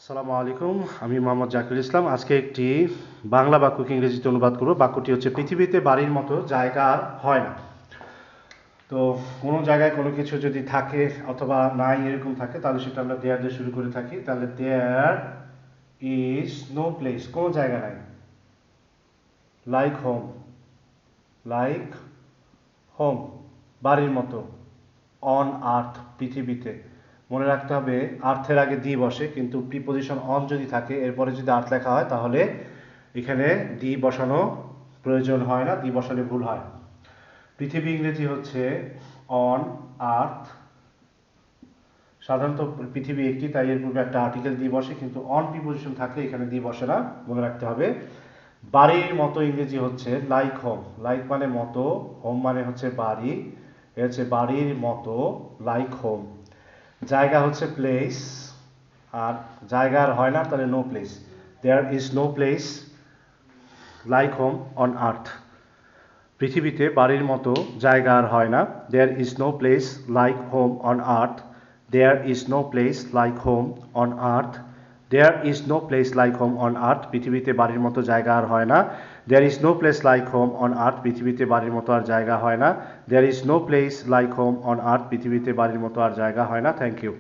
আসসালামু আলাইকুম, আমি মোহাম্মদ জাকির ইসলাম। আজকে একটি বাংলা বাক্যকে ইংরেজিতে অনুবাদ করব। বাক্যটি হচ্ছে, পৃথিবীতে বাড়ির মতো জায়গা আর হয় না। তো কোনো জায়গায় কোনো কিছু যদি থাকে অথবা নাই এরকম থাকে, তাহলে সেটা আমরা দেয়ার দিয়ে শুরু করে থাকি। তাহলে দেয়ার ইজ নো প্লেস, কোনো জায়গা নাই। লাইক হোম, লাইক হোম, বাড়ির মতো। অন আর্থ, পৃথিবীতে। মনে রাখতে হবে আর্থের আগে দি বসে, কিন্তু প্রিপোজিশন অন যদি থাকে এরপরে যদি আর্থ লেখা হয় তাহলে এখানে দি বসানো প্রয়োজন হয় না, দি বসালে ভুল হয়। পৃথিবী ইংরেজি হচ্ছে অন আর্থ। সাধারণত পৃথিবী একটি, তাই এর পূর্বে একটা আর্টিকেল দি বসে, কিন্তু অন প্রিপোজিশন থাকলে এখানে দি বসে না, মনে রাখতে হবে। বাড়ির মতো ইংরেজি হচ্ছে লাইক হোম। লাইক মানে মতো, হোম মানে হচ্ছে বাড়ি। এ হচ্ছে বাড়ির মতো, লাইক হোম। জায়গা হচ্ছে প্লেস, আর জায়গা আর হয় না, তাহলে no place. There is no place like home on earth. পৃথিবীতে বাড়ির মতো জায়গা আর হয় না। There is no place like home on earth. There is no place like home on earth. There is no place like home on earth. পৃথিবীতে বাড়ির মতো জায়গা আর হয় না। There is no place like home on earth. পৃথিবীতে বাড়ির মতো আর জায়গা হয় না। There is no place like home on earth. পৃথিবীতে বাড়ির মতো আর জায়গা হয় না। Thank you.